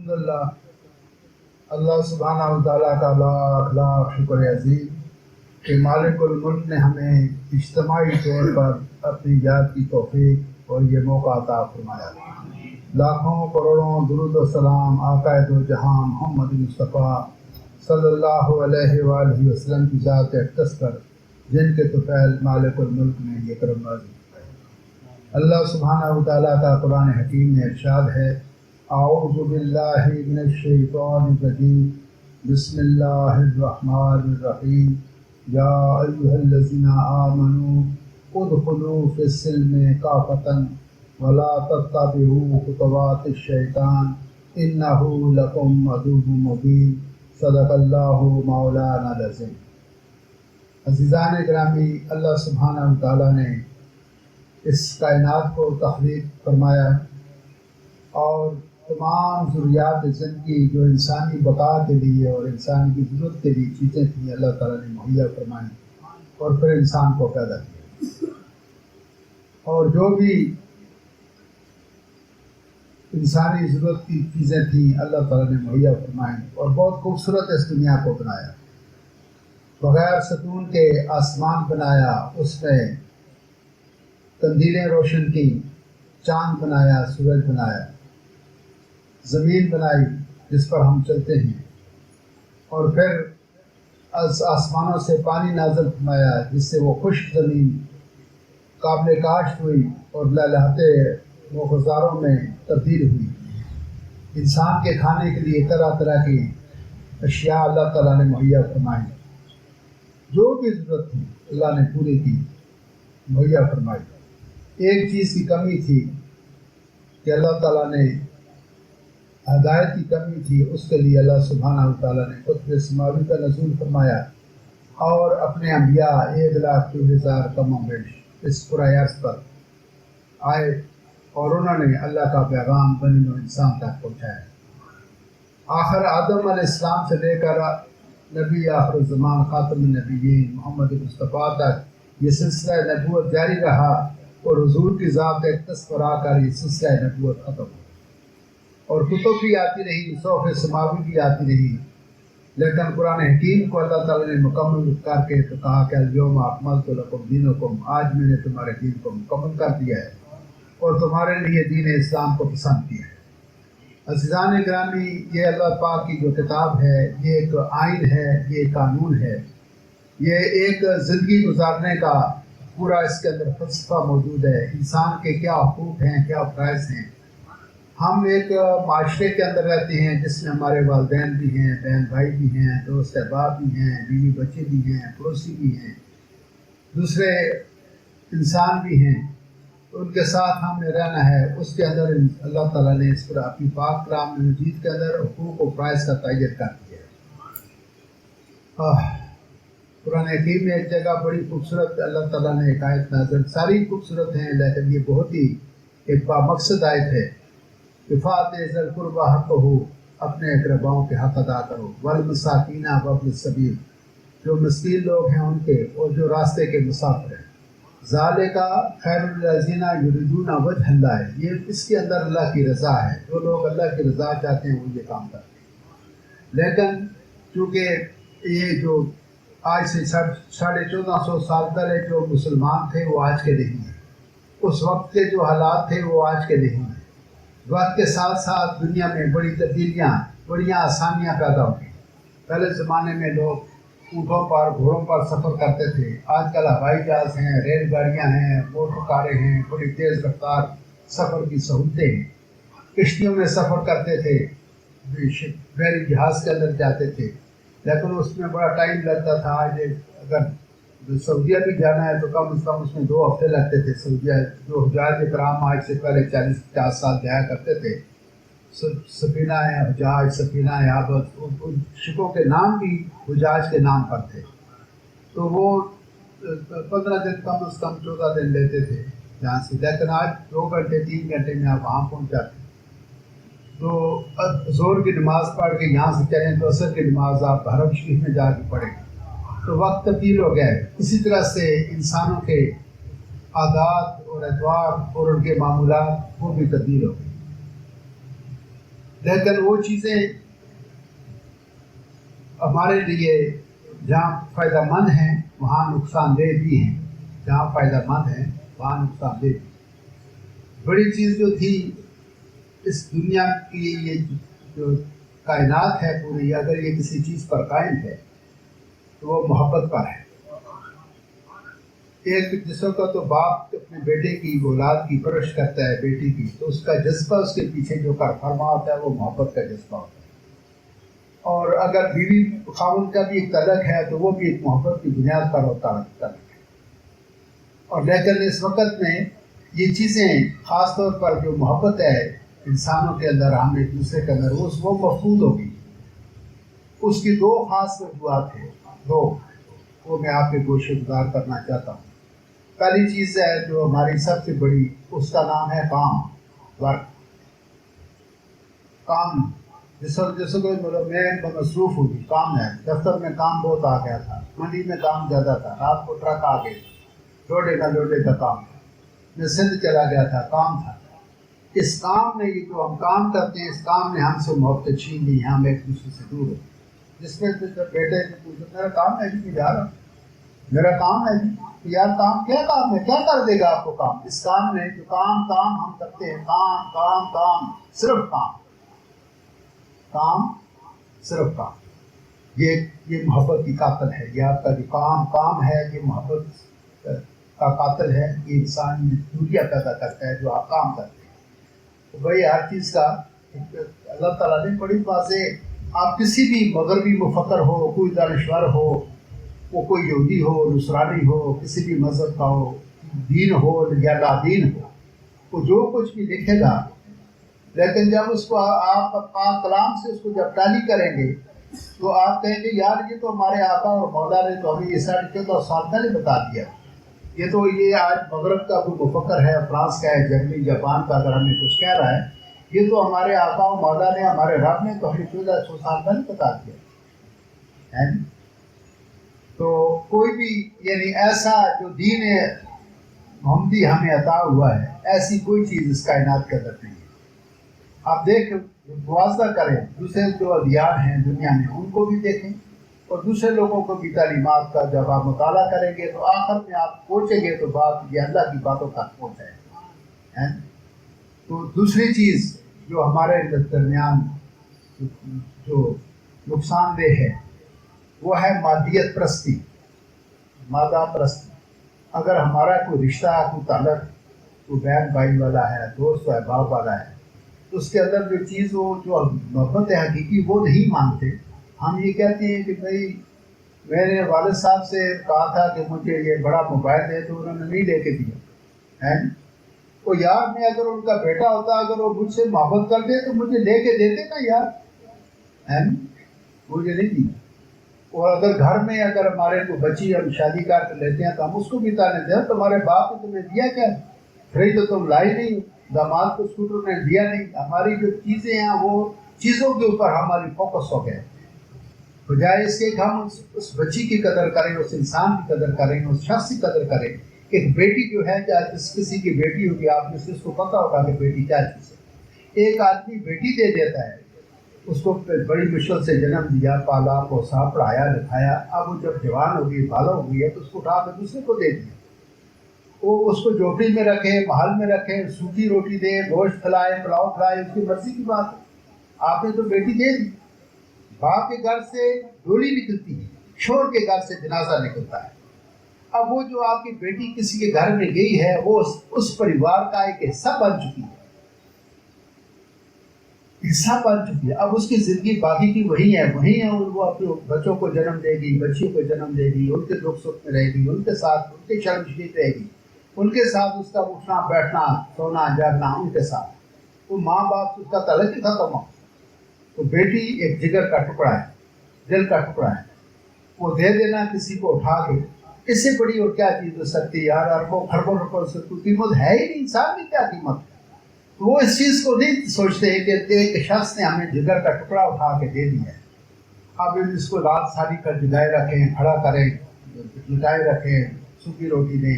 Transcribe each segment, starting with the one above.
الحمدللہ اللہ سبحانہ و تعالیٰ کا لاکھ لاکھ شکر عظیم کہ مالک الملک نے ہمیں اجتماعی طور پر اپنی یاد کی توفیق اور یہ موقع عطا فرمایا۔ لاکھوں کروڑوں درود و سلام آقا دو جہاں محمد مصطفیٰ صلی اللہ علیہ وآلہ وسلم کی ذات اقدس پر جن کے طفیل مالک الملک نے یہ کرم نوازی فرمائی۔ اللہ سبحانہ و تعالیٰ کا قرآن حکیم میں ارشاد ہے، اعوذ باللہ من الشیطان الرجیم، بسم اللہ الرحمن الرحیم، یا ایھا الذین آمنوا ادخلوا فی السلم کافۃ ولا تتبعوا خطوات الشیطان انہ لکم عدو مبین، صدق اللہ مولانا العظیم۔ عزیزان گرامی، اللہ سبحانہ و تعالیٰ نے اس کائنات کو تخلیق فرمایا اور تمام ضروریات زندگی جو انسانی بقا کے لیے اور انسان کی ضرورت کے لیے چیزیں تھیں اللہ تعالیٰ نے مہیا فرمائی اور پھر انسان کو پیدا کیا، اور جو بھی انسانی ضرورت کی چیزیں تھیں اللہ تعالیٰ نے مہیا فرمائیں اور بہت خوبصورت اس دنیا کو بنایا۔ بغیر ستون کے آسمان بنایا، اس میں قندیلیں روشن کی، چاند بنایا، سورج بنایا، زمین بنائی جس پر ہم چلتے ہیں، اور پھر از آسمانوں سے پانی نازل فرمایا جس سے وہ خشک زمین قابل کاشت ہوئی اور لہلہاتے وہ غزاروں میں تبدیل ہوئی۔ انسان کے کھانے کے لیے طرح طرح کی اشیاء اللہ تعالیٰ نے مہیا فرمائی، جو بھی ضرورت تھی اللہ نے پوری کی، مہیا فرمائی۔ ایک چیز کی کمی تھی کہ اللہ تعالیٰ نے ہدایت کی کمی تھی، اس کے لیے اللہ سبحانہ و تعالیٰ نے کتب سماوی کا نزول فرمایا اور اپنے انبیاء 1,04,000 کم و بیش اس پورا عرض پر آئے اور انہوں نے اللہ کا پیغام بنی نوع انسان تک پہنچایا۔ آخر آدم علیہ السلام سے لے کر نبی آخر الزمان خاتم النبیین محمد مصطفیٰ تک یہ سلسلہ نبوت جاری رہا اور حضور کی ذات اقدس پر آ کر یہ سلسلہ نبوت ختم ہوا، اور کتب بھی آتی رہی، صحف سماوی بھی آتی رہی، لیکن قرآن حکیم کو اللہ تعالیٰ نے مکمل کر کے تو کہا کہ الیوم اکملت لکم دینکم، آج میں نے تمہارے دین کو مکمل کر دیا ہے اور تمہارے لیے دین اسلام کو پسند کیا ہے۔ عزیزان گرامی، یہ اللہ پاک کی جو کتاب ہے یہ ایک آئین ہے، یہ ایک قانون ہے، یہ ایک زندگی گزارنے کا پورا اس کے اندر فلسفہ موجود ہے، انسان کے کیا حقوق ہیں، کیا فرائض ہیں۔ ہم ایک معاشرے کے اندر رہتے ہیں جس میں ہمارے والدین بھی ہیں، بہن بھائی بھی ہیں، دوست احباب بھی ہیں، بیوی بچے بھی ہیں، پڑوسی بھی ہیں، دوسرے انسان بھی ہیں، ان کے ساتھ ہمیں رہنا ہے۔ اس کے اندر اللہ تعالیٰ نے اس پر اپنی پاک کلام مجید کے اندر حقوق و فرائض کا تعین کر دیا ہے۔ قرآن حکیم میں ایک جگہ بڑی خوبصورت اللہ تعالیٰ نے ایک آیت نازل، ساری خوبصورت ہیں لیکن یہ بہت ہی ایک بامقصد آیت ہے کہ فَآتِ ذِی الْقُرْبَىٰ حَقَّهُ، اپنے اقرباؤں کے حق ادا کرو، وَالْمَسَاکِینَ وَابْنِ السَّبِیلِ، جو مسکین لوگ ہیں ان کے اور جو راستے کے مسافر ہیں، ذَالِکَ خَیْرٌ لِّلَّذِینَ یُرِیدُونَ وَجْهَ اللَّہِ، یہ اس کے اندر اللہ کی رضا ہے، جو لوگ اللہ کی رضا چاہتے ہیں وہ یہ کام کرتے ہیں۔ لیکن چونکہ یہ جو آج سے 1450 سال پہلے جو مسلمان تھے وہ آج کے نہیں ہیں، اس وقت کے جو حالات تھے وہ آج کے نہیں ہیں۔ وقت کے ساتھ ساتھ دنیا میں بڑی تبدیلیاں، بڑی آسانیاں پیدا ہوئی۔ پہلے زمانے میں لوگ اونٹوں پر، گھوڑوں پر سفر کرتے تھے، آج کل ہوائی جہاز ہیں، ریل گاڑیاں ہیں، موٹر کاریں ہیں، بڑی تیز رفتار سفر کی سہولتیں ہیں۔ کشتیوں میں سفر کرتے تھے، بحری جہاز کے اندر جاتے تھے، لیکن اس میں بڑا ٹائم لگتا تھا۔ آج اگر سعودیہ بھی جانا ہے تو کم از کم اس میں 2 ہفتے لگتے تھے۔ سعودیہ جو حجاج کرام آج سے پہلے 40-50 سال جایا کرتے تھے، سفینہ حجاج، سفینہ عابد، ان شپوں کے نام بھی حجاج کے نام پر تھے، تو وہ 15 دن کم از کم 14 دن لیتے تھے جہاں سے، لیکن آج 2 گھنٹے 3 گھنٹے میں آپ وہاں پہنچ جاتے ہیں۔ تو ظہر کی نماز پڑھ کے یہاں سے چلیں تو عصر کی نماز آپ حرم شریف میں جا کے پڑھیں، تو وقت تبدیل ہو گیا ہے۔ اسی طرح سے انسانوں کے عادات اور اطوار اور ان کے معمولات وہ بھی تبدیل ہو گئے۔ لیکن وہ چیزیں ہمارے لیے جہاں فائدہ مند ہیں وہاں نقصان دہ بھی ہیں، جہاں فائدہ مند ہیں وہاں نقصان دہ بھی۔ بڑی چیز جو تھی اس دنیا کی، یہ جو کائنات ہے پوری، اگر یہ کسی چیز پر قائم ہے تو وہ محبت پر ہے۔ ایک جس وقت تو باپ اپنے بیٹے کی اولاد کی پرورش کرتا ہے، بیٹی کی، تو اس کا جذبہ اس کے پیچھے جو کار فرما ہوتا ہے وہ محبت کا جذبہ ہوتا ہے۔ اور اگر بیوی خاوند کا بھی ایک تعلق ہے تو وہ بھی ایک محبت کی بنیاد پر ہوتا ہے۔ اور لیکن اس وقت میں یہ چیزیں خاص طور پر جو محبت ہے انسانوں کے اندر، ہم ایک دوسرے کے اندر، وہ مفقود ہوگی۔ اس کی دو خاص وجوہات ہیں، دو، وہ میں آپ کے گوشے گزار کرنا چاہتا ہوں۔ پہلی چیز ہے جو ہماری سب سے بڑی، اس کا نام ہے کام، ورک، کام۔ جس وقت میں مصروف ہوئی، کام ہے، دفتر میں کام بہت آ گیا تھا، منڈی میں کام زیادہ تھا، رات کو ٹرک آ گئے، لوڈے کا کام تھا، میں سندھ چلا گیا تھا، کام تھا۔ اس کام نے، یہ جو ہم کام کرتے ہیں، اس کام نے ہم سے محبت چھین لی ہے، ہم ایک دوسرے سے دور ہو۔ جس میں بیٹے کو پوچھو میرا کام ہے جی، جا رہا میرا کام ہے جی، یار کام کیا کام ہے، کیا کر دے گا آپ کو کام؟ اس کام نے جو کام ہم کرتے ہیں، کام صرف کام صرف کام، یہ محبت کی قاتل ہے۔ یہ آپ کا جو کام ہے، یہ محبت کا قاتل ہے۔ یہ انسان دنیا پیدا کرتا ہے جو آپ کام کرتے ہیں۔ تو بھائی ہر چیز کا اللہ تعالیٰ نے بڑی واضح، آپ کسی بھی مغربی مفکر ہو، کوئی دانشور ہو، وہ کوئی یہودی ہو، نصرانی ہو، کسی بھی مذہب کا ہو، دین ہو یا لا دین ہو، وہ جو کچھ بھی لکھے گا، لیکن جب اس کو آپ پاک کلام سے اس کو جب ٹالی کریں گے تو آپ کہیں گے یار یہ تو ہمارے آقا اور مولا نے تو ہمیں یہ 14.5 سال پہلے بتا دیا۔ یہ آج مغرب کا کوئی مفکر ہے، فرانس کا ہے، جرمنی، جاپان کا، اگر ہمیں کچھ کہہ رہا ہے، یہ تو ہمارے آقا و مولا نے، ہمارے رب نے تو ہمیں 1400 سال پہلے بتا دیا ہے۔ تو کوئی بھی یعنی ایسا جو دین محمدی ہمیں عطا ہوا ہے، ایسی کوئی چیز اس کائنات کے اندر نہیں ہے۔ آپ دیکھ موازنہ کریں دوسرے جو ادیان ہیں دنیا میں، ان کو بھی دیکھیں اور دوسرے لوگوں کو بھی تعلیمات کا جب آپ مطالعہ کریں گے تو آخر میں آپ پہنچیں گے تو بات یہ اللہ کی باتوں تک پہنچائے گا۔ تو دوسری چیز جو ہمارے درمیان جو نقصان دہ ہے وہ ہے مادیت پرستی، مادہ پرستی۔ اگر ہمارا کوئی رشتہ، کوئی تعلق، کوئی بہن بھائی والا ہے، دوست ہے، باپ والا ہے، تو اس کے اندر جو چیز وہ جو محبت ہے حقیقی وہ نہیں مانتے۔ ہم یہ کہتے ہیں کہ بھائی میں نے والد صاحب سے کہا تھا کہ مجھے یہ بڑا موبائل دے، تو انہوں نے نہیں لے کے دیا ہے۔ وہ یار میں اگر ان کا بیٹا ہوتا، اگر وہ مجھ سے محبت کر دے تو مجھے لے کے دیتے نا یار، ہے مجھے نہیں دیا۔ اور اگر گھر میں اگر ہمارے کو بچی ہم شادی کر کے لیتے ہیں تو ہم اس کو بھی تانے دیں تمہارے باپ نے تمہیں دیا کیا، فریج تو تم لائی نہیں، داماد کو اسکوٹر نے دیا نہیں۔ ہماری جو چیزیں ہیں وہ چیزوں کے اوپر ہماری فوکس ہو گئے، بجائے اس کے کہ ہم اس بچی کی قدر کریں، اس انسان کی قدر کریں، اس شخص کی قدر کریں۔ ایک بیٹی جو ہے، چاہے جس کسی کی بیٹی ہوگی، آپ میں سے اس کو پتہ ہوگا کہ بیٹی کیا چیز ہے۔ ایک آدمی بیٹی دے دیتا ہے، اس کو بڑی مشکل سے جنم دیا، پالا پوسا، پڑھایا لکھایا، اب وہ جب جوان ہوگی، بالغ ہو گئی ہے تو اس کو اٹھا کے دوسرے کو دے دیا۔ وہ اس کو جھوپڑی میں رکھے، محل میں رکھے، سوکھی روٹی دے، گوشت کھلائے، پلاؤ کھلائے، اس کی مرضی کی بات ہے۔ آپ نے تو بیٹی دے دی۔ باپ کے گھر سے ڈولی نکلتی ہے، شوہر کے گھر سے جنازہ نکلتا ہے۔ اب وہ جو آپ کی بیٹی کسی کے گھر میں گئی ہے، وہ اس پریوار کا ایک حصہ بن چکی ہے، حصہ بن چکی ہے۔ اب اس کی زندگی باقی کی وہی ہے، اور وہ اپنے بچوں کو جنم دے گی، بچیوں کو جنم دے گی، ان کے دکھ سکھ میں رہے گی، ان کے ساتھ ان کے شرم شریف رہے گی، ان کے ساتھ اس کا اٹھنا بیٹھنا، سونا جاگنا ان کے ساتھ۔ وہ ماں باپ اس کا تعلق ہی ختم ہو۔ تو بیٹی ایک جگر کا ٹکڑا ہے، دل کا ٹکڑا ہے، وہ دے دینا کسی کو اٹھا کے، اس سے بڑی اور کیا چیز ہو سکتی ہے یار؟ اربوں خربوں روپوں سے کوئی قیمت ہے ہی نہیں، انسان کی کیا قیمت ہے؟ وہ اس چیز کو نہیں سوچتے کہ ایک شخص نے ہمیں جگر کا ٹکڑا اٹھا کے دے دیا ہے، اب اس کو رات ساری کر جگائے رکھیں، کھڑا کریں، لٹائے رکھیں، سوکھی روٹی دیں،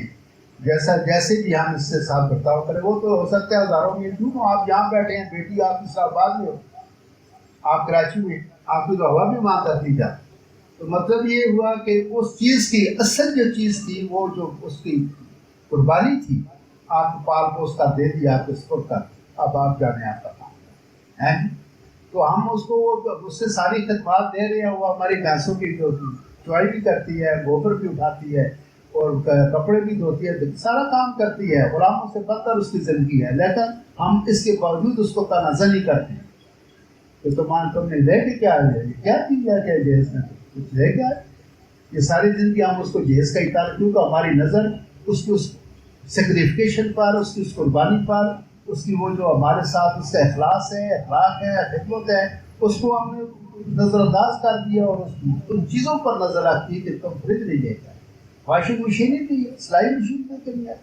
جیسے بھی ہم اس سے ساتھ برتاؤ کریں۔ وہ تو ہو سکتا ہے ہزاروں میں کیوں آپ یہاں بیٹھے ہیں، بیٹی آپ کی ساتھ بعد میں ہو، آپ کراچی میں آپ کی تو ہوا بھی وہاں تک نہیں جاتی. تو مطلب یہ ہوا کہ اس چیز کی اصل جو چیز تھی وہ جو اس کی قربانی تھی آپ کو پال پوس کر دے دیا آپ اس کو کر اب آپ جانے آپ کا کام ہے. تو ہم اس کو اس سے ساری خدمات دے رہے ہیں. وہ ہماری بھینسوں کی جو چوائی بھی کرتی ہے, گوبر بھی اٹھاتی ہے اور کپڑے بھی دھوتی ہے, سارا کام کرتی ہے. غلاموں سے بدتر اس کی زندگی ہے, لیکن ہم اس کے باوجود اس کو تنازع نہیں کرتے ہیں کہ تم نے لے کے کیا ہے, کیا چیز ہے کیا جہیز میں کچھ لے کے آئے. یہ ساری زندگی ہم اس کو جہیز کا اطلاع, کیونکہ ہماری نظر اس کی اس سیکریفیکیشن پر, اس کی اس قربانی پر, اس کی وہ جو ہمارے ساتھ اس کا اخلاص ہے, اخلاق ہے, خدمت ہے, اس کو ہم نے نظر انداز کر دیا اور ان چیزوں پر نظر رکھتی ہے کہ تم فریج نہیں لے کے آئے, واشنگ مشین ہی نہیں ہے, سلائی مشین لے کے نہیں آئے,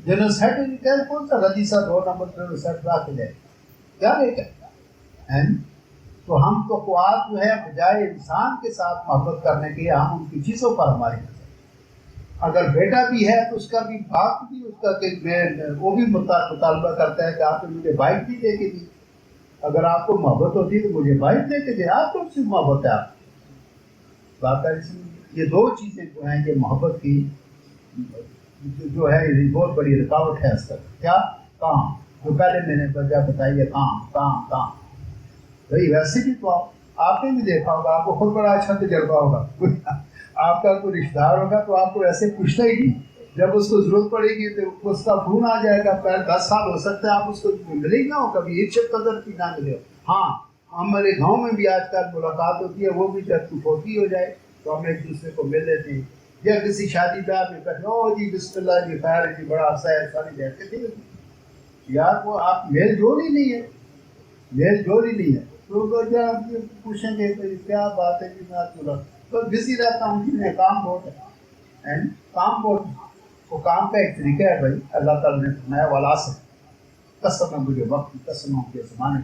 جنرل سیٹ نہیں کہ کون سا ردیسہ 2 نمبر جنرل سیٹ لا کے لے کیا لے کے آئے. تو ہم تو قوات جو ہے بجائے انسان کے ساتھ محبت کرنے کے ہم ان کی چیزوں پر ہماری نظر. اگر بیٹا بھی ہے تو اس کا بھی باپ بھی اس کا کہ میں وہ بھی مطالبہ کرتا ہے کہ آپ نے مجھے بائک بھی دے کے دی. اگر آپ کو محبت ہوتی تو مجھے بائک دے کے دے. آپ کو صرف محبت ہے آپ بات ہے. یہ 2 چیزیں جو ہیں یہ محبت کی جو ہے یہ بہت بڑی رکاوٹ ہے اس کا. کیا کام جو پہلے میں نے وجہ بتائی ہے, کام بھائی. ویسے بھی تو آپ نے بھی دیکھا ہوگا, آپ کو خود بڑا اچھا تجربہ ہوگا. آپ کا کوئی رشتہ دار ہوگا تو آپ کو ایسے پوچھتا ہی نہیں, جب اس کو ضرورت پڑے گی تو اس کا فون آ جائے گا. پہلے 10 سال ہو سکتا ہے آپ اس کو ملے ہی نہ ہو, کبھی ایک شب قدر کی نہ ملے ہو. ہاں ہمارے گاؤں میں بھی آج کل ملاقات ہوتی ہے, وہ بھی جب فوتی ہو جائے تو ہم ایک دوسرے کو مل لیتے ہیں, یا کسی شادی بیاہ میں کہتے او جی بسم اللہ جی خیر جی بڑا عرصہ ہے ساری دیکھتے تھے یار, وہ آپ میل جول ہی نہیں ہے. تو جب پوچھیں گے کیا بات ہے جی میں آپ کو تو بزی رہتا ہوں کہ میں کام بہت ہے. کام بہت وہ کام کا ایک طریقہ ہے بھائی. اللہ تعالیٰ نے فرمایا والا سے قسم ہے مجھے وقت کی قسم ہوں کے زمانے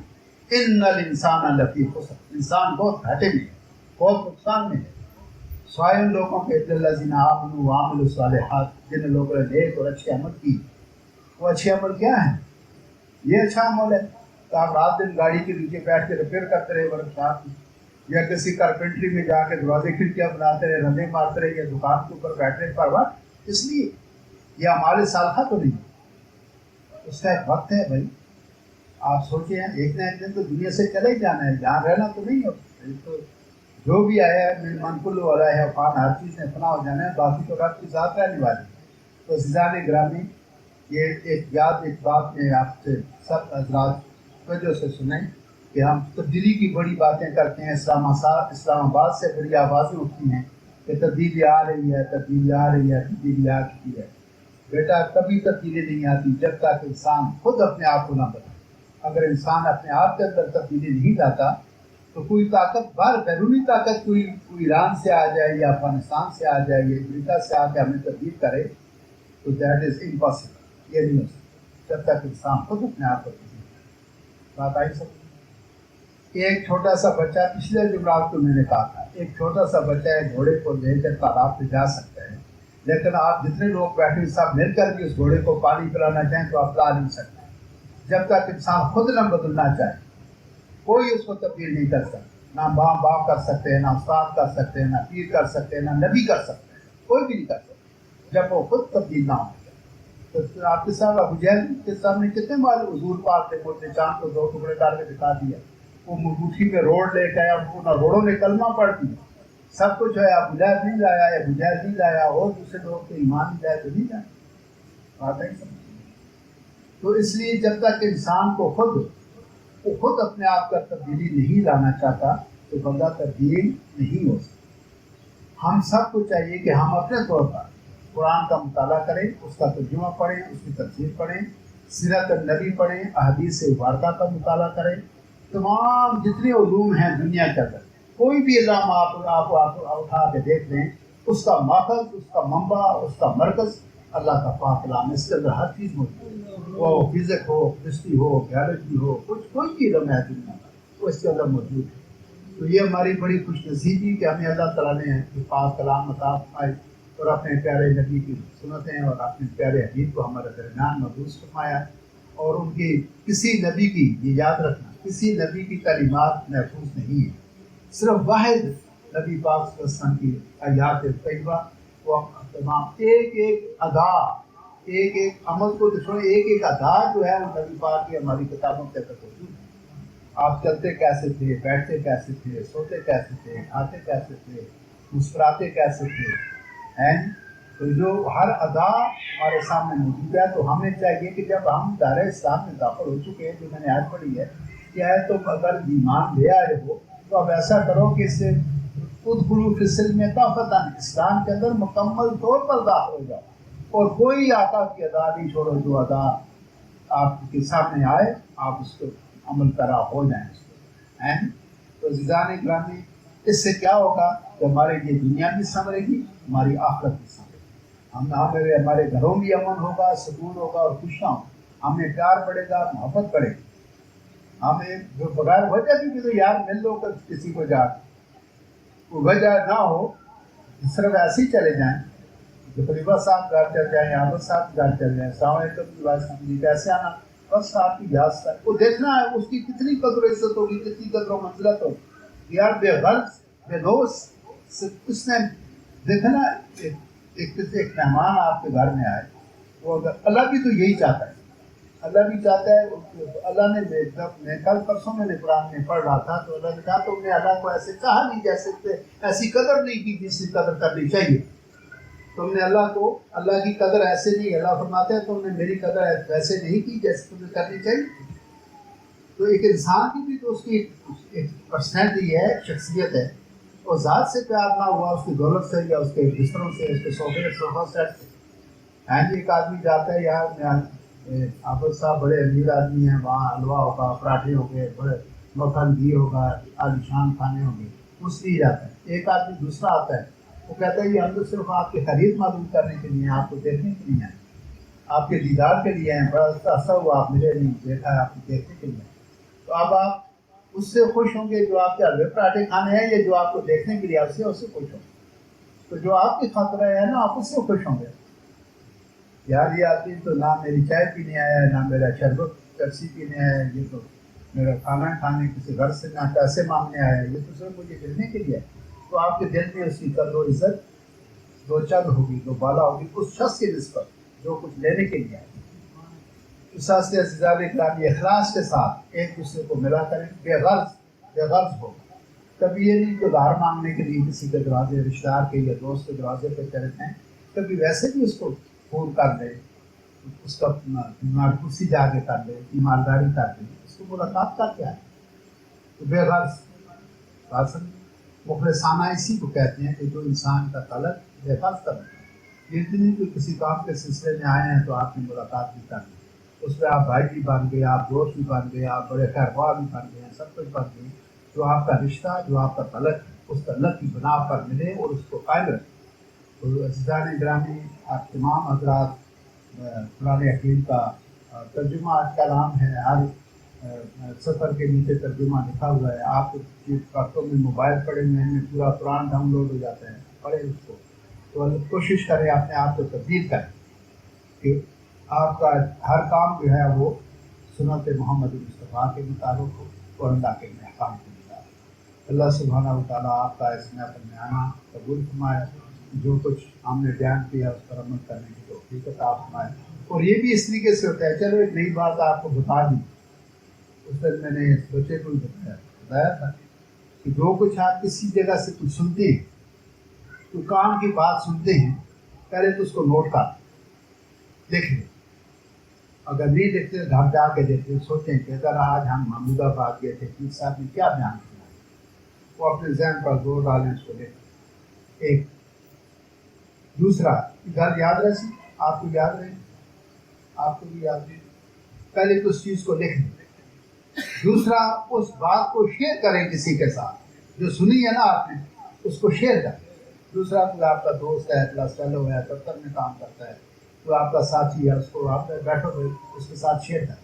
ان الانسان لفی خسر, انسان بہت گھاٹے میں ہے, بہت نقصان میں ہے. سوائے ان لوگوں کے الذین آمنوا وعملوا الصالحات, جن لوگوں نے نیک اور اچھے عمل کی. وہ اچھے عمل کیا ہیں؟ یہ اچھا عمل ہے کہ آپ رات دن گاڑی کے نیچے بیٹھ کے ریپیئر کرتے رہے ورک شاپ میں, یا کسی کارپینٹری میں جا کے دروازے کھڑکیاں بناتے رہے, رندے مارتے رہے, یا دکان کے اوپر بیٹھنے پر وقت. اس لیے یہ ہمارے سالخہ تو نہیں, اس کا ایک وقت ہے بھائی. آپ سوچیں ایک نہ ایک دن تو دنیا سے چلے ہی جانا ہے, جہاں رہنا تو نہیں ہے. تو جو بھی آیا ہے من کل والا ہے فان, ہر چیز نے فنا ہو جانا ہے, باقی تو رب کی ذات رہنے والی. تو عزیزان گرامی یہ ایک بات میں آپ سے سب حضرات وجہ سے سنیں کہ ہم تبدیلی کی بڑی باتیں کرتے ہیں. اسلام آباد سے بڑی آوازیں اٹھتی ہیں کہ تبدیلی آ رہی ہے, تبدیلی آ رہی ہے, تبدیلی آ چکی ہے. بیٹا کبھی تبدیلی نہیں آتی جب تک انسان خود اپنے آپ کو نہ بدلے. اگر انسان اپنے آپ کے اندر تبدیلی نہیں لاتا تو کوئی طاقت باہر بیرونی طاقت کوئی ایران سے آ جائے یا افغانستان سے آ جائے یا امریکہ سے آ کے ہمیں تبدیل کرے تو دیٹ از امپاسبل. یہ نہیں ہو سکتا جب تک انسان خود اپنے آپ کو بات آئی سکتی. ایک چھوٹا سا بچہ, پچھلے جمعرات کو میں نے کہا تھا, ایک چھوٹا سا بچہ ہے گھوڑے کو لے کر تالاب پہ جا سکتا ہے, لیکن آپ جتنے لوگ بیٹھے سب مل کر بھی اس گھوڑے کو پانی پلانا چاہیں تو آپ لا نہیں سکتے. جب تک انسان خود نہ بدلنا چاہے کوئی اس کو تبدیل نہیں کر سکتا. نہ ماں باپ کر سکتے ہیں, نہ استاد کر سکتے ہیں, نہ پیر کر سکتے ہیں, نہ نبی کر سکتے ہیں, کوئی بھی نہیں کر سکتا جب وہ خود تبدیل نہ ہو. تو آپ کے ساتھ ابو جہل کے سامنے کتنے بار حضور پاک نے بولتے چاند کو 2 ٹکڑے کر کے دکھا دیا, وہ مٹھی میں روڑ لے کے آیا, روڑوں نے کلمہ پڑھ دیا, سب کچھ ہے. ابو جہل نہیں لایا, ابو جہل نہیں لایا, اور دوسرے لوگ کے ایمان نہیں لائے تو نہیں لائے. بات ہے سب. تو اس لیے جب تک انسان کو خود اپنے آپ کا تبدیلی نہیں لانا چاہتا تو بندہ تبدیل نہیں ہو سکتا. ہم سب کو چاہیے کہ ہم اپنے طور پر قرآن کا مطالعہ کریں, اس کا ترجمہ پڑھیں, اس کی تفسیر پڑھیں, سیرت النبی پڑھیں, احادیث مبارکہ کا مطالعہ کریں. تمام جتنے علوم ہیں دنیا کے اندر کوئی بھی علم آپ اٹھا کے دیکھ لیں, اس کا ماخذ, اس کا منبع, اس کا مرکز اللہ کا پاک کلام. اس کے اندر ہر چیز موجود ہے, وہ فزک ہو, کیمسٹری ہو, بایولوجی ہو, کوئی بھی علم ہے دنیا کا وہ اس کے اندر موجود ہے. تو یہ ہماری بڑی خوش نصیبی کہ ہمیں اللہ تعالیٰ نے پاک کلام عطا فرمائے اور اپنے پیارے نبی کی سنتیں اور اپنے پیارے حبیب کو ہمارے درمیان محفوظ فرمایا. اور ان کی کسی نبی کی یہ یاد رکھنا کسی نبی کی کلمات محفوظ نہیں ہے، صرف واحد نبی پاک صلی اللہ علیہ وسلم کی آیات طیبہ، وہ تمام ایک ایک ادا، ایک ایک عمل کو دشمن، ایک ایک ادا جو ہے وہ نبی پاک کی ہماری کتابوں کے تحت موجود ہے۔ آپ چلتے کیسے تھے، بیٹھتے کیسے تھے، سوتے کیسے تھے، کھاتے کیسے تھے، مسکراتے کیسے تھے، ہیں؟ تو جو ہر ادا ہمارے سامنے موجود ہے، تو ہمیں چاہیے کہ جب ہم دائرۂ اسلام میں داخل ہو چکے ہیں، جو میں نے آیت پڑھی ہے کہ ہے تم اگر ایمان لے آئے ہو تو اب ایسا کرو کہ اس سے ادخلوا فی السلم کافۃ، اسلام کے اندر مکمل طور پر داخل ہو جاؤ، اور کوئی آقا کی ادا نہیں چھوڑو، جو ادا آپ کے سامنے آئے آپ اس کو عمل کرا ہو جائیں اس کو، ہیں؟ تو عزیزان گرامی، اس سے کیا ہوگا کہ ہمارے یہ دنیا بھی سنورے گی، ہماری آخرت بھی سنورے گی، ہمارے گھروں بھی امن ہوگا، سکون ہوگا اور خوشیاں ہوں، ہمیں پیار بڑھے گا، محبت بڑھے گی۔ ہمیں جو بغیر وجہ بھی تو یار مل لو کر کسی کو جا کوئی وجہ نہ ہو، صرف ایسے ہی چلے جائیں، جو خلیفہ صاحب گھر چل جائیں، عابد صاحب گھر چل جائیں، السلام علیکم جی کیسے آنا، بس آپ کی یاد سے وہ دیکھنا ہے اس کی کتنی قدر و عزت ہوگی، کتنی قدر و منزلت ہوگی۔ یار بے غرض بے دوست اس نے دیکھنا، ایک مہمان آپ کے گھر میں آئے، وہ اللہ بھی تو یہی چاہتا ہے، اللہ بھی چاہتا ہے۔ اللہ نے میں کل پرسوں میں نے قرآن میں پڑھ رہا تھا، تو اللہ نے کہا تم نے اللہ کو ایسے چاہا نہیں جیسے ایسی قدر نہیں کی جس کی قدر کرنی چاہیے، تم نے اللہ کو، اللہ کی قدر ایسے نہیں، اللہ فرماتے ہیں تم نے میری قدر ویسے نہیں کی جیسے تمہیں کرنی چاہیے۔ تو ایک انسان کی بھی تو اس کی ایک پرسنالٹی ہے، شخصیت ہے، اور ذات سے پیار نہ ہوا، اس کی دولت سے یا اس کے بستروں سے، اس کے صوفہ سیٹ سے۔ ایک آدمی جاتا ہے یار عابد صاحب بڑے امیر آدمی ہیں، وہاں حلوہ ہوگا، پراٹھے ہو گئے، بڑے مکھن گھی ہوگا، عالیشان کھانے ہوں گے، اس لیے جاتا ہے۔ ایک آدمی دوسرا آتا ہے، وہ کہتا ہے یہ ہم تو صرف آپ کی خرید معلوم کرنے کے لیے، آپ کو دیکھنے کے لیے ہیں، آپ کے دیدار کے لیے ہیں، بڑا عرصہ ہوا آپ ملے نہیں، دیکھا ہے آپ کو دیکھنے کے لیے۔ تو اب آپ اس سے خوش ہوں گے جو آپ کے حلوے پراٹھے کھانے ہیں، یا جو آپ کو دیکھنے کے لیے آپ سے اس سے خوش ہوں گے؟ تو جو آپ کی خاطر ہے نا، آپ اس سے خوش ہوں گے۔ یار یہ آدمی تو نہ میری چائے پینے آیا ہے، نہ میرا شربت پیپسی پینے آیا ہے، یہ تو میرا کھانا کھانے کسی گھر سے نہ پیسے مانگنے آیا ہے، یہ تو صرف مجھے ملنے کے لیے ہے۔ تو آپ کے دل میں اس کی قدر و عزت دو چند ہوگی، دو بالا ہوگی اس شخص کی نسبت جو کچھ لینے کے لیے آئے۔ اس واسطے عزیزان اکرامی اخلاص کے ساتھ ایک دوسرے کو ملا کریں، بے غرض ہو، کبھی یہ نہیں کہ ادھار مانگنے کے لیے کسی کے دروازے، رشتہ دار کے یا دوست کے دروازے پہ چلے جائیں، کبھی ویسے بھی اس کو فون کر دے، اس کا کرسی جا کے کر دے، ایمانداری کر دے، اس کو ملاقات کا کیا ہے؟ تو بے غرض مخلصانہ اسی کو کہتے ہیں کہ جو انسان کا تعلق بے غرض کرنا ہے۔ یہ نہیں کہ کسی کام کے سلسلے میں آئے ہیں تو آپ نے ملاقات بھی کر دی، اس میں آپ بھائی بھی بن گئے، آپ دوست بھی بن گئے، آپ بڑے خیر خواہ بھی بن گئے، سب کچھ بن گئے۔ جو آپ کا رشتہ، جو آپ کا تعلق ہے، اس تعلق کی بنا پر ملے اور اس کو قائم رکھے۔ تو عزیزان گرامی، آپ تمام حضرات، قرآن حکیم کا ترجمہ آج کل عام ہے، ہر سفر کے نیچے ترجمہ لکھا ہوا ہے، آپ وقتوں میں موبائل پڑے ہوئے ہیں، پورا قرآن ڈاؤن لوڈ ہو جاتا ہے، پڑھیں اس کو، تو کوشش کریں اپنے آپ کو تبدیل کریں کہ آپ کا ہر کام جو ہے وہ سنت محمد مصطفیٰ کے مطابق ہو اور اللہ کے احکام کے مطابق۔ اللہ سبحانہ و تعالیٰ آپ کا اس محفل میں آنا قبول فرمائے، جو کچھ ہم نے بیان کیا اس پر عمل کرنے کی توفیق عطا فرمائے۔ اور یہ بھی اس طریقے سے ہوتا ہے، چلو ایک نئی بات آپ کو بتا دی، اس دن میں نے اس بچے کو بتایا تھا کہ جو کچھ آپ کسی جگہ سے کچھ سنتے ہیں، تو کام کی بات سنتے ہیں، پہلے تو اس کو نوٹ کر دیکھ لیں، اگر نہیں دیکھتے گھر جا کے دیکھتے، سوچیں کہ اگر آج ہم محمود آباد گئے تھے پیر صاحب نے کیا بیان کیا، وہ اپنے ذہن پر زور ڈالیں، اس کو دیکھیں۔ ایک دوسرا گھر یاد رہے، آپ کو یاد رہے، آپ کو بھی یاد رہے، پہلے تو اس چیز کو لکھ لیں۔ دوسرا اس بات کو شیئر کریں کسی کے ساتھ، جو سنی ہے نا آپ نے اس کو شیئر کریں۔ دوسرا کوئی آپ کا دوست ہے، کلاس فیلو ہے، دفتر میں کام کرتا ہے، تو آپ کا ساتھی ہے، اس کو آپ بیٹھو اس کے ساتھ شیئر کریں۔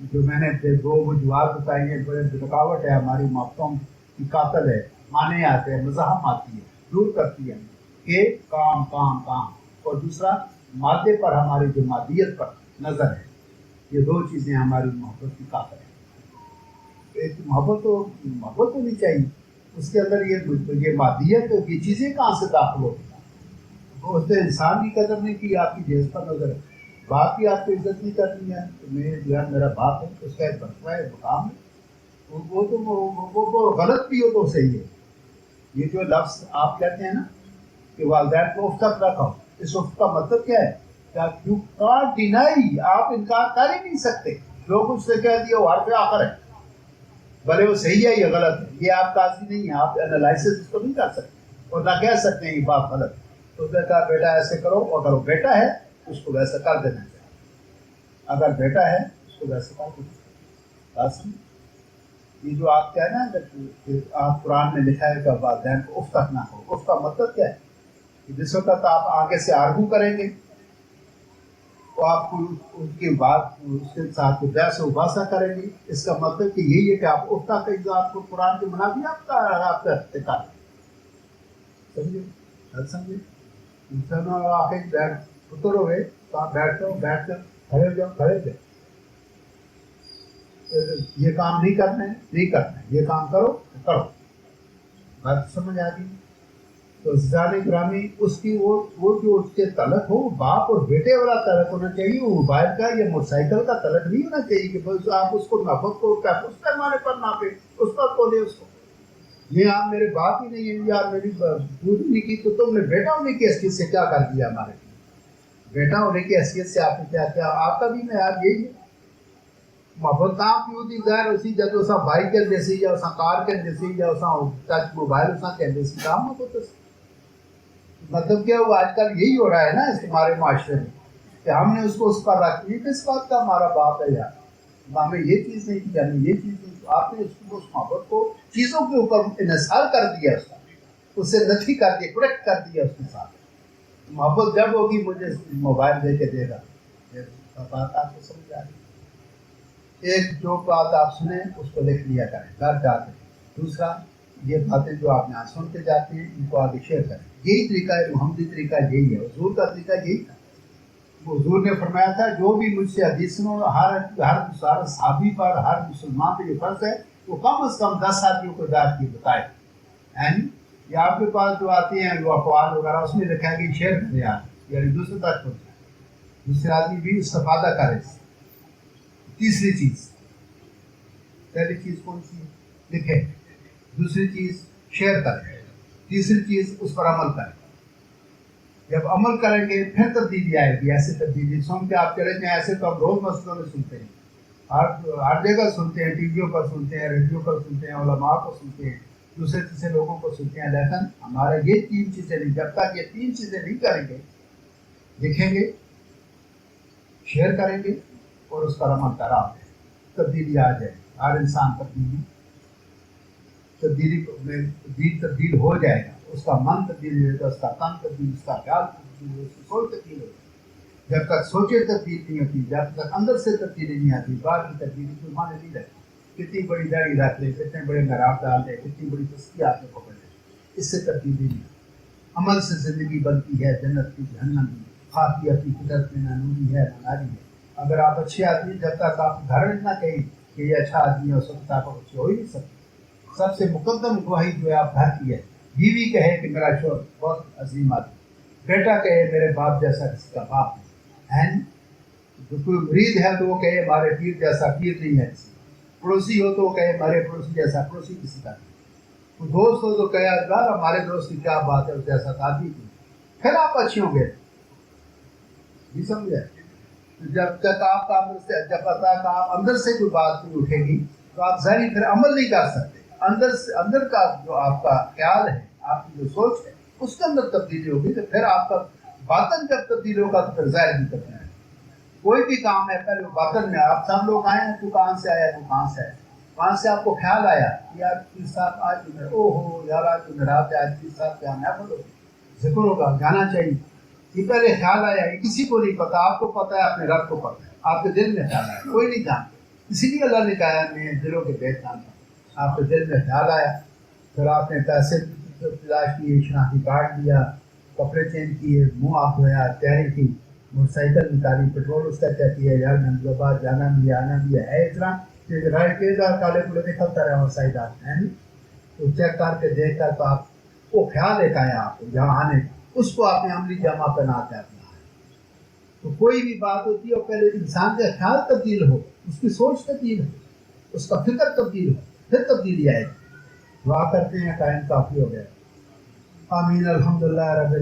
جو میں نے دو وجوہات بتائی ہیں، بڑے رکاوٹ ہے ہماری محبتوں کی، قاتل ہے، مانے آتے ہیں، مزاحم آتی ہے، دور کرتی ہے کہ کام کام کام، اور دوسرا مادے پر ہماری جو مادیت پر نظر ہے، یہ دو چیزیں ہماری محبت کی طاقت ہے. ایک محبت ہونی چاہیے, اس کے اندر یہ مادیت یہ چیزیں کہاں سے داخل ہوتی ہیں. اس نے انسان کی قدر نہیں کی, آپ کی جیز پر نظر ہے. باپ کی آپ کو عزت نہیں کرنی ہے, تو میں جو ہے میرا باپ ہے, اس کا ایک بنتا ہے مقام ہے, وہ غلط بھی ہو تو صحیح ہے. یہ جو لفظ آپ کہتے ہیں نا کہ والدین کو افت رکھو, اس افت کا مطلب کیا ہے؟ یو کانٹ ڈینائی, آپ انکار کر ہی نہیں سکتے. جو کچھ سے کہہ دیا وہ حرف آخر ہے, بھلے وہ صحیح ہے یا غلط ہے, یہ آپ قاضی نہیں ہے, آپ انالائسس اس کو نہیں کر سکتے اور نہ کہہ سکتے ہیں یہ بات غلط ہے. تو اس نے کہا بیٹا ایسے کرو, اور اگر وہ بیٹا ہے اس کو ویسا کر دینا چاہیے. اگر بیٹا ہے اس کو ویسا کر دینا چاہیے. یہ جو آپ کیا ہے نا کہ آپ قرآن میں لکھا ہے کہ والدین کو اف تک نہ ہو, اف کا مطلب کیا ہے؟ کہ جس وقت آپ آگے سے آرگو کریں گے تو آپ کو ان کی بات اس کے ساتھ بحث و مباحثہ کریں گے, اس کا مطلب کہ یہی ہے کہ آپ اف تک جو آپ کو قرآن کے منافی آپ کا ارتکاب سمجھے سمجھے. انسان آ کے بیٹھ اتر ہوئے تو آپ بیٹھ کر کھڑے ہو جاؤ, کھڑے ہو جاؤ. یہ کام نہیں کرنا ہے, یہ کام کرو. بات سمجھ آ گئی. تو زیادہ گرامی اس کی وہ جو اس کے تعلق ہو باپ اور بیٹے والا تعلق ہونا چاہیے. وہ موبائل کا یا موٹر سائیکل کا تعلق نہیں ہونا چاہیے کہ بس آپ اس کو محبت کو محفوظ کروانے پر نہ پہ اس پر بولے اس کو یہ آپ میرے باپ ہی نہیں ہے, آپ میری پوری نہیں کی, تو تم نے بیٹا ہونے کی حیثیت سے کیا کر دیا ہمارے بیٹا ہونے کی حیثیت سے آپ نے کیا کیا. آپ کا بھی میں یار یہی ہے محبت آپ کی ہوتی ظاہر اسی جب اسا بائک کے جیسی یا اسا کار کے جیسی یا اسا ٹچ موبائل اسا کے جیسی کام ہوتا. مطلب کیا وہ آج کل یہی ہو رہا ہے نا اس ہمارے معاشرے میں کہ ہم نے اس کو اس پر رکھ لی, کس بات کا ہمارا باپ ہے یار, ہمیں یہ چیز نہیں کی, ہمیں یہ چیز نہیں. آپ نے اس محبت کو چیزوں کے اوپر انحصار کر دیا, اس سے نفی کر دیا, پروٹیکٹ کر دیا اس کے ساتھ. محبت جب ہوگی مجھے موبائل دے کے دے گا, بات آپ کو سمجھ آ رہی. ایک جو بات آپ سنیں اس کو لکھ لیا کریں گھر جاتے. دوسرا یہ باتیں جو آپ یہاں سنتے جاتے ہیں ان کو آگے شیئر کریں. یہی طریقہ ہے, محمدی طریقہ یہی ہے, حضور کا طریقہ یہی تھا. حضور نے فرمایا تھا جو بھی مجھ سے حدیث سنو, ہر صحابی پر, ہر مسلمان پہ جو فرض ہے وہ کم از کم 10 آدمیوں کو داد کی بتائے. یعنی یہ آپ کے پاس جو آتے ہیں جو اقوال وغیرہ اس میں لکھا ہے کہ شیئر کریں آپ, یعنی دوسرے تک پہنچائیں, دوسرے آدمی بھی استفادہ کرے. تیسری چیز, پہلی چیز کون سی لکھے, دوسری چیز شیئر کریں, تیسری چیز اس پر عمل کریں. جب عمل کریں گے پھر تبدیلی آئے گی. ایسے تبدیلی سن کے آپ چلیں گے, ایسے تو ہم روز مسئلوں میں سنتے ہیں, ہر جگہ سنتے ہیں, ٹی ویوں پر سنتے ہیں, ریڈیو پر سنتے ہیں, علماء کو سنتے ہیں, دوسرے تیسرے لوگوں کو سنتے ہیں. لیکن ہمارا یہ 3 چیزیں نہیں, جب تک یہ 3 چیزیں نہیں کریں گے, لکھیں گے, شیئر کریں گے اور اس پر عمل کرا تبدیلی آ جائے. ہر انسان تبدیلی میں تبدیل ہو جائے گا. اس کا من تبدیل ہو جائے گا, اس کا تن تبدیل, اس کا خیال تبدیل ہو, اس کی سوچ تبدیل ہو جائے گی. جب تک سوچے تبدیل نہیں ہوتی, جب تک اندر سے تبدیلی نہیں آتی, باہر کی تبدیلی تو مانے نہیں رہتی. کتنی بڑی داڑھی رکھ لے, کتنے بڑے نراب ڈال دے, کتنی بڑی تسکی آپ نے پکڑ لے, اس سے تبدیلی نہیں. عمل سے زندگی بنتی ہے, جنت کی جہنم کی. خاکی اپنی فطرت میں نہ نوری ہے نہ ناری ہے. اگر آپ اچھے آدمی, جب تک آپ گھر نہ کہیں کہ یہ اچھا آدمی ہے, اس وقت آپ اچھے ہو ہی نہیں سکتے. سب سے مقدم گواہی جو ہے آپ گھر کی ہے. بیوی کہے کہ میرا شوہر بہت عظیم آدمی, بیٹا کہے میرے باپ جیسا کسی کا باپ ہے, جو کوئی مرید ہے تو وہ کہے ہمارے پیر جیسا پیر نہیں ہے کسی, پڑوسی ہو تو وہ کہے ہمارے پڑوسی جیسا پڑوسی کسی کا نہیں, دوست ہو تو کہے یار ہمارے دوست کی کیا بات ہے, اس جیسا آدمی کی. پھر آپ اچھے ہوں گے. جی سمجھے. جب تک آپ کا اندر سے, جب تک آپ اندر سے کوئی بات نہیں اٹھے گی تو آپ ظاہری پھر عمل نہیں کر سکتے. اندر کا جو آپ کا خیال ہے, آپ کی جو سوچ ہے, اس کے اندر تبدیلی ہوگی تو پھر آپ کا باطن جب تبدیل ہوگا تو پھر ظاہر بھی تبدیل ہے. کوئی بھی کام ہے پہلے باطن میں. آپ سب لوگ آئے ہیں, تو کہاں سے آیا, تو کہاں سے آیا, وہاں سے آپ کو خیال آیا یار پیر صاحب آج او ہو یار آج تو رات ہے, آج پیر صاحب کیا محفل ہو, ذکر ہوگا, جانا چاہیے. یہ پہلے خیال آیا, یہ کسی کو نہیں پتا, آپ کو پتا ہے, اپنے رب کو پتا ہے, آپ کے دل میں خیال آیا, کوئی نہیں جانتا. اسی لیے اللہ نے کہا میں دلوں کے بیت جانتا ہوں. آپ کے دل میں خیال آیا, پھر آپ نے پیسے تلاش کیے, شناختی کارڈ دیا, کپڑے چینج کیے, منہ آپ دھویا, تیاری کی, موٹر سائیکل نکالی, پیٹرول اس کا کہتی ہے یار نمزباد جانا بھی آنا بھی ہے اتنا کہ رائٹ کے کالے پورے نکلتا رہا موٹر سائیکل ہے نہیں. تو چیک کر کے دیکھ کر تو آپ کو خیال ایک آیا آپ کو جہاں آنے کا, اس کو آپ نے عملی جامع پہناتے اپنا ہے. تو کوئی بھی بات ہوتی ہے اور پہلے انسان کا خیال تبدیل ہو, اس کی سوچ تبدیل ہو, اس کا فکر تبدیل ہو, پھر تبدیلی آئے گی. دعا کرتے ہیں ٹائم کافی ہو گیا. آمین. الحمدللہ رب